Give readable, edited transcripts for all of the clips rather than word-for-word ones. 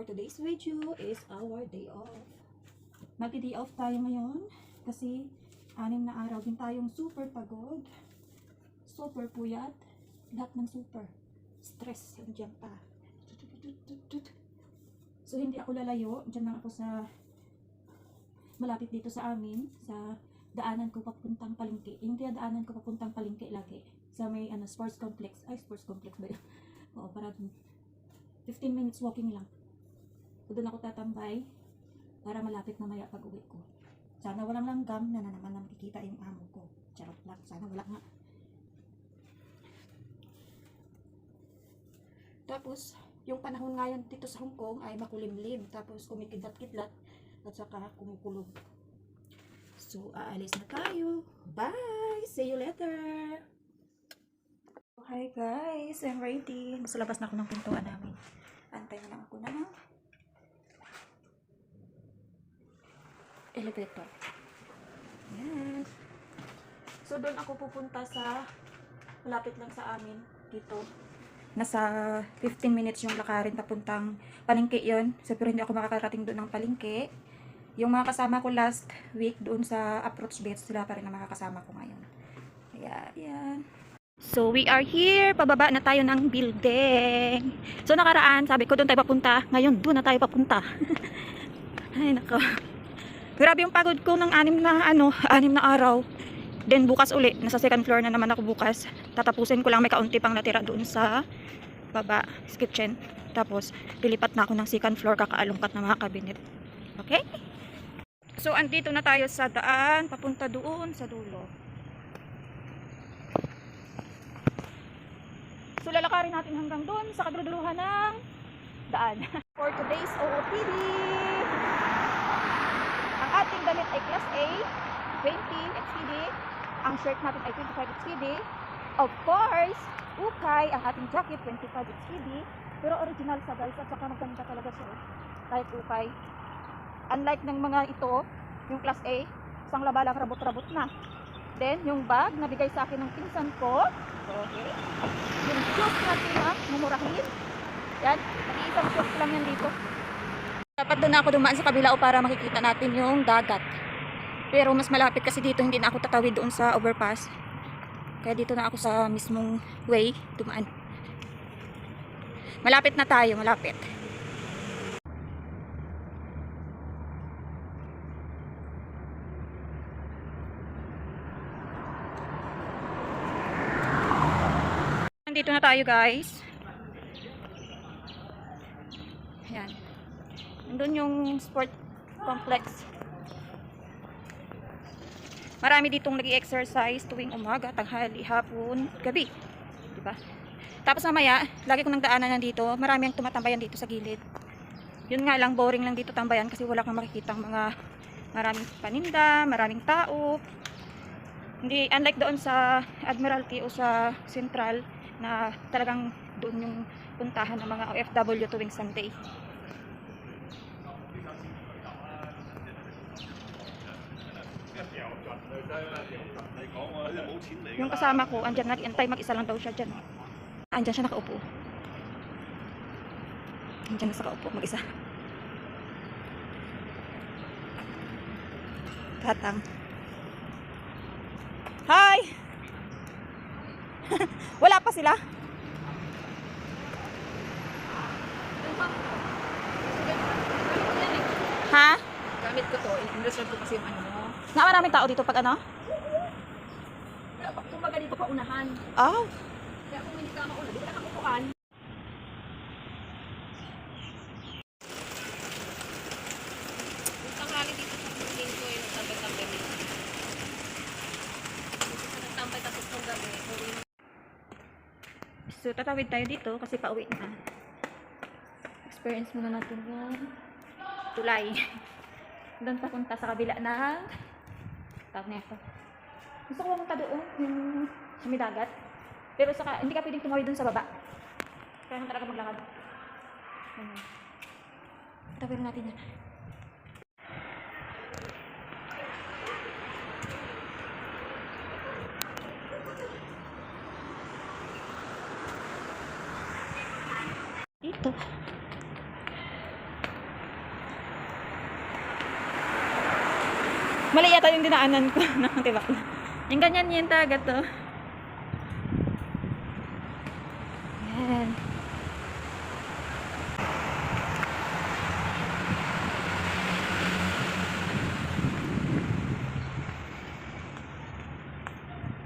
for today's video is our day off. Magdi-day off tayo ngayon kasi 6 na araw din tayong super pagod, super puyat, lahat ng super stress, nandiyan pa. So hindi ako lalayo, dyan lang ako sa malapit dito sa amin, sa daanan ko papuntang palengke. Yung daanan ko papuntang palengke lagi sa may sports complex. Ay, sports complex ba yun? Oo, para 15 minutes walking lang. So doon ako tatambay para malapit mamaya pag uwi ko. Sana walang langgam na naman na makikita yung amo ko. Charot lang, sana wala nga. Tapos yung panahon ngayon dito sa Hong Kong ay makulimlim, tapos kumikidlat-kidlat at saka kumukulog. So aalis na tayo. Bye! See you later! Hi guys, I'm ready. Nasa labas na ako ng pintuan namin. Antay na lang ako ng elevator. Yes. So doon ako pupunta sa malapit lang sa amin dito. Nasa 15 minutes yung lakarin papuntang palengke yun. So pero hindi ako makakarating doon ng palengke. Yung mga kasama ko last week doon sa approach base, sila pa rin na makakasama ko ngayon. Kaya yan. So we are here, pababa na tayo ng building. So nakaraan, sabi ko doon tayo papunta. Ngayon doon na tayo papunta. Ay nako. Grabe yung pagod ko ng 6 na araw. Then bukas uli, nasa second floor na naman ako bukas. Tatapusin ko lang, may kaunti pang natira doon sa baba, sa kitchen. Tapos lilipat na ako ng second floor, kakaalungkat na mga kabinet. Okay? So andito na tayo sa daan, papunta doon sa dulo. So lalakarin natin hanggang doon sa kaduduluhan ng daan. For today's OOTD, ang ating damit ay class A, 20 XTD. Ang shirt natin ay 25 XTD. Of course, ukay, ang ating jacket 25 XTD. Pero original sa guys, at saka maganda talaga siya. Kahit ukay. Unlike ng mga ito, yung class A, isang laba lang rabot-rabot na. Then, yung bag, nabigay sa akin ng pinsan ko. Okay. Yung shoes natin na mumurahin. Yan, nag-iisang shoes lang yan dito. Dapat doon ako dumaan sa kabila para makikita natin yung dagat. Pero mas malapit kasi dito, hindi na ako tatawid doon sa overpass. Kaya dito na ako sa mismong way dumaan. Malapit na tayo, malapit. Nandito na tayo guys. Ayan. Nandun yung sport complex. Marami ditong nag-i-exercise tuwing umaga, tanghali, hapon, gabi. Diba? Tapos mamaya, lagi ko nang daanan nandito, marami ang tumatambayan dito sa gilid. Yun nga lang, boring lang dito tambayan kasi wala kang makikitang mga maraming paninda, maraming tao. Hindi, unlike doon sa Admiralty o sa Central, na talagang doon yung puntahan ng mga OFW tuwing Sunday. Yung kasama ko, andyan nag-antay, mag-isa lang daw siya dyan. Andyan siya nakaupo. Andyan na sa kaupo, mag-isa. Tatang. Hi! Wala pa sila? Ha? Gamit ko to, in-reserve ko kasi yung ano mo. Na maraming tao dito pag ano? Kumbaga dito pa unahan. Oh. Kaya kung hindi ka mauna, dito ka kakukuhan. Yung tanghali dito sa building ko, yung nagtambay-tambay dito. Dito sa nagtambay tapos ng gabi, uwi na. So tatawid tayo dito kasi pauwi na. Experience muna natin yung tulay. Doon papunta sa kabila ng tawag na ito. Gusto ko pumunta doon yung sa may dagat. Pero saka hindi ka pwedeng tumawid doon sa baba. Kaya talaga maglakad. Tawid natin yan. Dito. Mali yata yung dinaanan ko ng tibakla. Yung ganyan yung dagat to. Yan.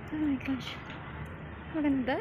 Oh my gosh. Maganda.